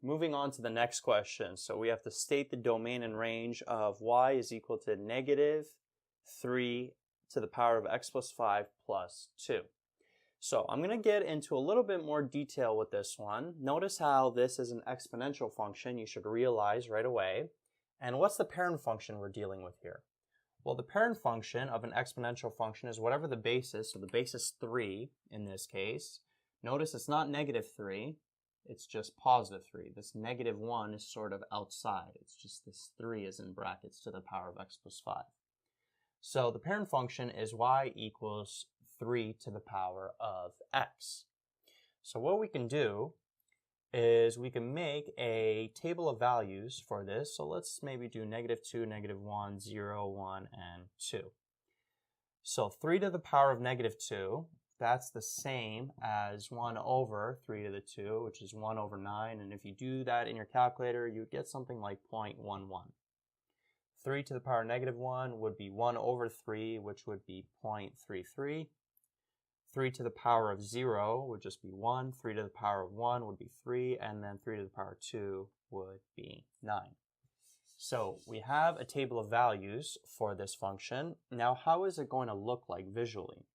Moving on to the next question. So we have to state the domain and range of y is equal to negative 3 to the power of x plus 5 plus 2. So I'm going to get into a little bit more detail with this one. Notice how this is an exponential function you should realize right away. And what's the parent function we're dealing with here? Well, the parent function of an exponential function is whatever the base is. So the base is 3 in this case. Notice it's not negative 3. It's just positive 3. This negative 1 is sort of outside. It's just this 3 is in brackets to the power of x plus 5. So the parent function is y equals 3 to the power of x. So what we can do is we can make a table of values for this. So let's maybe do negative 2, negative 1, 0, 1, and 2. So 3 to the power of negative 2, that's the same as 1 over 3 to the 2, which is 1 over 9. And if you do that in your calculator, you get something like 0.11. 3 to the power of negative 1 would be 1 over 3, which would be 0.33. 3 to the power of 0 would just be 1. 3 to the power of 1 would be 3. And then 3 to the power of 2 would be 9. So we have a table of values for this function. Now, how is it going to look like visually?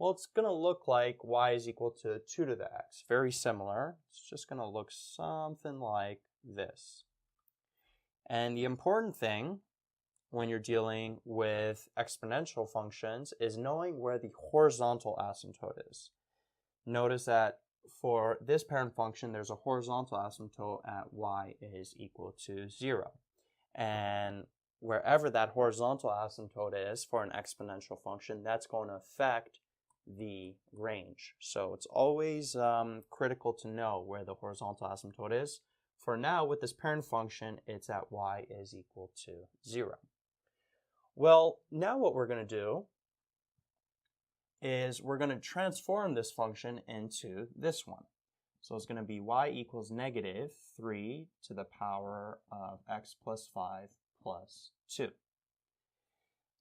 Well, it's going to look like y is equal to 2 to the x. Very similar. It's just going to look something like this. And the important thing when you're dealing with exponential functions is knowing where the horizontal asymptote is. Notice that for this parent function, there's a horizontal asymptote at y is equal to 0. And wherever that horizontal asymptote is for an exponential function, that's going to affect the range. So it's always critical to know where the horizontal asymptote is. For now, with this parent function, it's at y is equal to 0. Well, now what we're going to do is we're going to transform this function into this one. So it's going to be y equals negative 3 to the power of x plus 5 plus 2.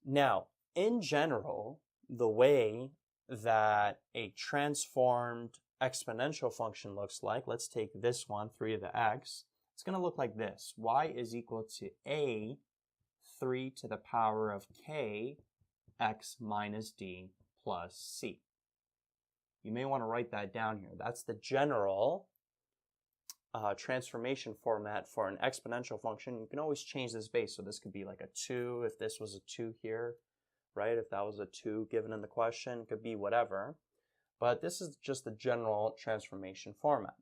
Now, in general, the way that a transformed exponential function looks like, let's take this one, 3 to the x, it's going to look like this. Y is equal to a 3 to the power of k x minus d plus c. You may want to write that down here. That's the general transformation format for an exponential function. You can always change this base. So this could be like a 2 if this was a 2 here, right? If that was a 2 given in the question, it could be whatever. But this is just the general transformation format.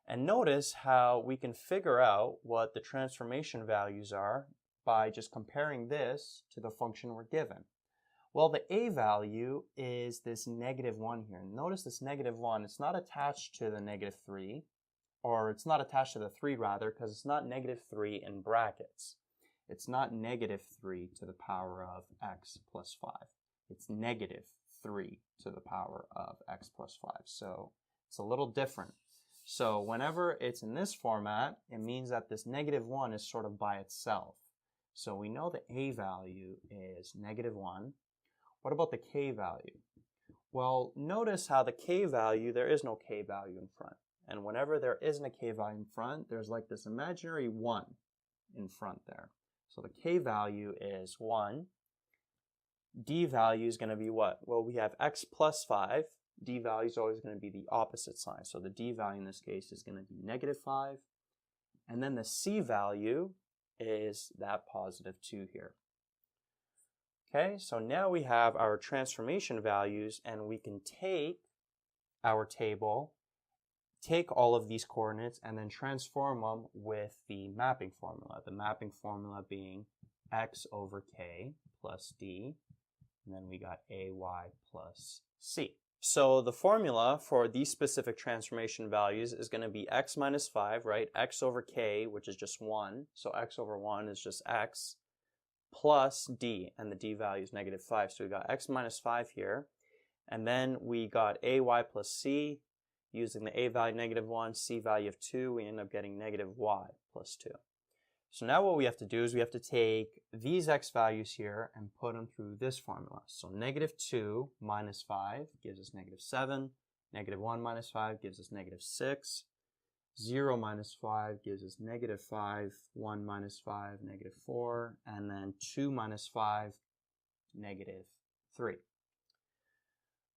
And notice how we can figure out what the transformation values are by just comparing this to the function we're given. Well, the a value is this negative 1 here. Notice this negative 1, it's not attached to the negative 3, or it's not attached to the 3 rather, because it's not negative 3 in brackets. It's not negative 3 to the power of x plus 5. It's negative 3 to the power of x plus 5. So it's a little different. So whenever it's in this format, it means that this negative 1 is sort of by itself. So we know the a value is negative 1. What about the k value? Well, notice how the k value, there is no k value in front. And whenever there isn't a k value in front, there's like this imaginary 1 in front there. So the k value is 1. D value is going to be what? Well, we have x plus 5. D value is always going to be the opposite sign. So the d value in this case is going to be negative 5. And then the c value is that positive 2 here. Okay, so now we have our transformation values, and we can take our table, take all of these coordinates, and then transform them with the mapping formula. The mapping formula being x over k plus d, and then we got ay plus c. So the formula for these specific transformation values is going to be x minus 5, right? X over k, which is just 1. So x over 1 is just x, plus d, and the d value is negative 5. So we got x minus 5 here. And then we got ay plus c. Using the a value negative 1, c value of 2, we end up getting negative y plus 2. So now what we have to do is we have to take these x values here and put them through this formula. So negative 2 minus 5 gives us negative 7. Negative 1 minus 5 gives us negative 6. 0 minus 5 gives us negative 5, 1 minus 5, negative 4, and then 2 minus 5, negative 3.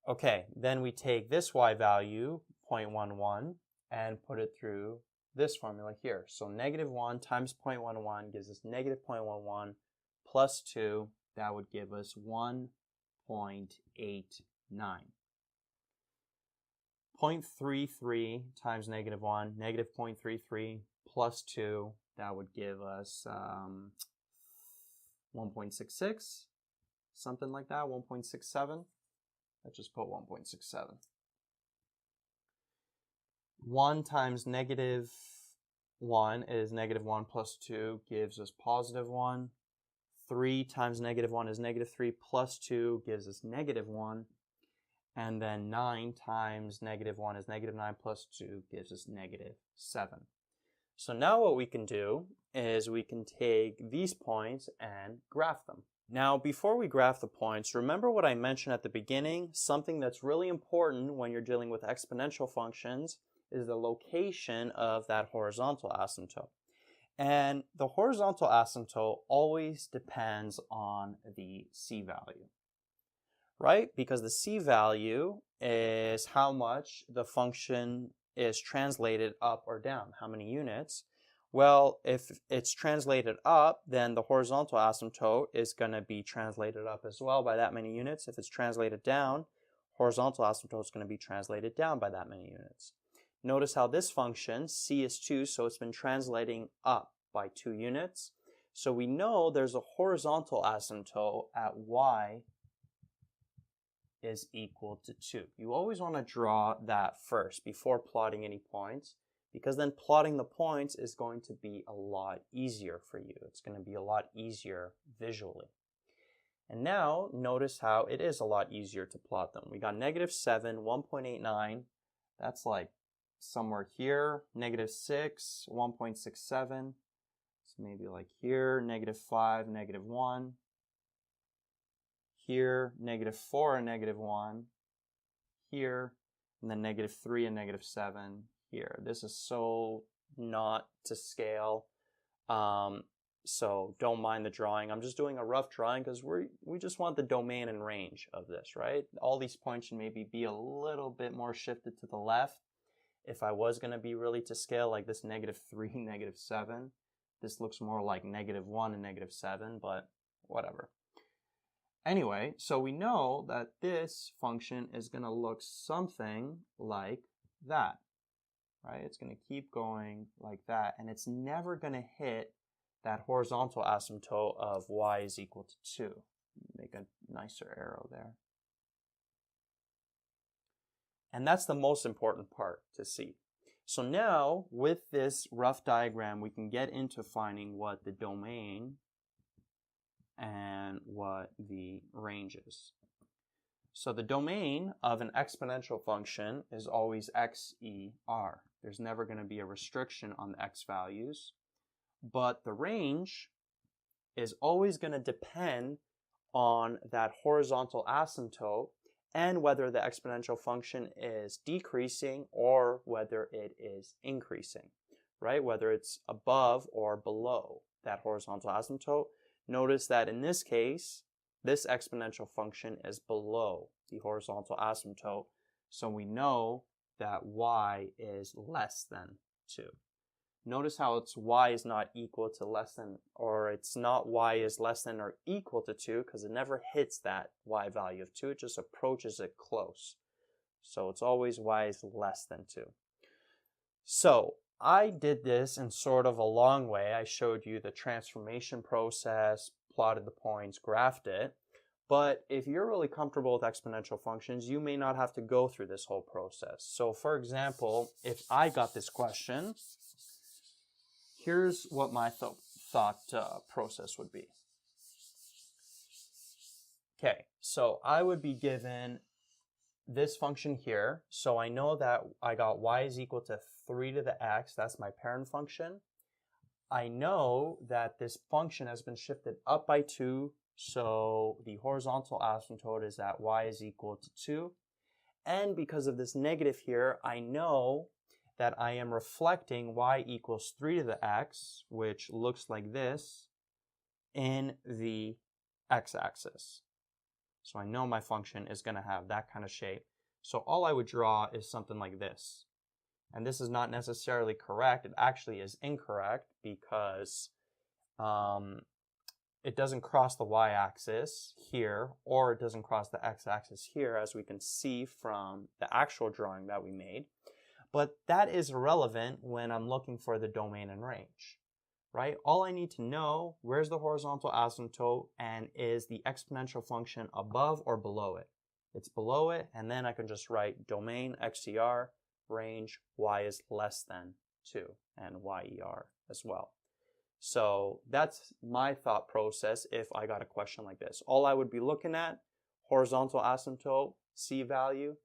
Okay, then we take this y value, 0.11, and put it through this formula here. So negative 1 times 0.11 gives us negative 0.11 plus 2. That would give us 1.89. 0.33 times negative 1, negative 0.33 plus 2. That would give us 1.66, something like that, 1.67. Let's just put 1.67. 1 times negative 1 is negative 1 plus 2 gives us positive 1. 3 times negative 1 is negative 3 plus 2 gives us negative 1. And then 9 times negative 1 is negative 9 plus 2 gives us negative 7. So now what we can do is we can take these points and graph them. Now, before we graph the points, remember what I mentioned at the beginning. Something that's really important when you're dealing with exponential functions is the location of that horizontal asymptote. And the horizontal asymptote always depends on the c value, right? Because the c value is how much the function is translated up or down, how many units. Well, if it's translated up, then the horizontal asymptote is going to be translated up as well by that many units. If it's translated down, horizontal asymptote is going to be translated down by that many units. Notice how this function, c is 2, so it's been translating up by 2 units. So we know there's a horizontal asymptote at y is equal to 2. You always want to draw that first before plotting any points, because then plotting the points is going to be a lot easier for you. It's going to be a lot easier visually. And now notice how it is a lot easier to plot them. We got negative 7, 1.89. That's like somewhere here. Negative 6, 1.67. So maybe like here. Negative 5, negative 1. Here, negative 4 and negative 1. Here, and then negative 3 and negative 7. Here. This is so not to scale, so don't mind the drawing. I'm just doing a rough drawing because we just want the domain and range of this, right? All these points should maybe be a little bit more shifted to the left. If I was going to be really to scale, like this negative 3, negative 7, this looks more like negative 1 and negative 7, but whatever. Anyway, so we know that this function is going to look something like that. Right? It's going to keep going like that, and it's never going to hit that horizontal asymptote of y is equal to 2. Make a nicer arrow there. And that's the most important part to see. So now, with this rough diagram, we can get into finding what the domain and what the range is. So the domain of an exponential function is always XER. There's never going to be a restriction on the x values, but the range is always going to depend on that horizontal asymptote and whether the exponential function is decreasing or whether it is increasing, right? Whether it's above or below that horizontal asymptote. Notice that in this case, this exponential function is below the horizontal asymptote, so we know that y is less than 2. Notice how it's y is not equal to less than, or it's not y is less than or equal to 2, because it never hits that y value of 2, it just approaches it close. So it's always y is less than 2. So I did this in sort of a long way. I showed you the transformation process, plotted the points, graphed it. But if you're really comfortable with exponential functions, you may not have to go through this whole process. So for example, if I got this question, here's what my thought process would be. Okay, so I would be given this function here. So I know that I got y is equal to 3 to the x. That's my parent function. I know that this function has been shifted up by 2. So the horizontal asymptote is that y is equal to 2. And because of this negative here, I know that I am reflecting y equals 3 to the x, which looks like this, in the x-axis. So I know my function is going to have that kind of shape. So all I would draw is something like this. And this is not necessarily correct. It actually is incorrect because it doesn't cross the y-axis here, or it doesn't cross the x-axis here, as we can see from the actual drawing that we made. But that is irrelevant when I'm looking for the domain and range, right? All I need to know, where's the horizontal asymptote, and is the exponential function above or below it? It's below it, and then I can just write domain xer, range y is less than 2, and yer as well. So that's my thought process if I got a question like this. All I would be looking at, horizontal asymptote, C value.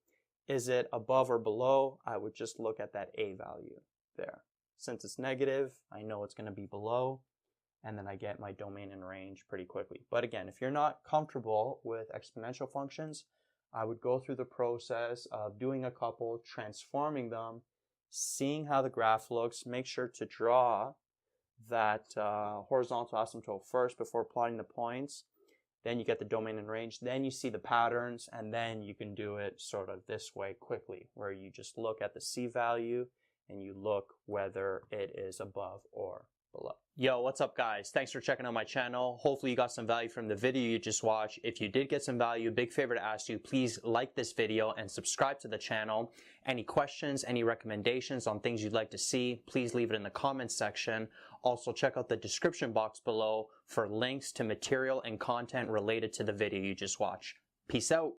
Is it above or below? I would just look at that A value there. Since it's negative, I know it's going to be below, and then I get my domain and range pretty quickly. But again, if you're not comfortable with exponential functions, I would go through the process of doing a couple, transforming them, seeing how the graph looks. Make sure to draw that horizontal asymptote first before plotting the points. Then you get the domain and range. Then you see the patterns, and then you can do it sort of this way quickly, where you just look at the C value and you look whether it is above or below. Yo, what's up guys? Thanks for checking out my channel. Hopefully you got some value from the video you just watched. If you did get some value, big favor to ask you, please like this video and subscribe to the channel. Any questions, any recommendations on things you'd like to see, please leave it in the comments section. Also check out the description box below for links to material and content related to the video you just watched. Peace out.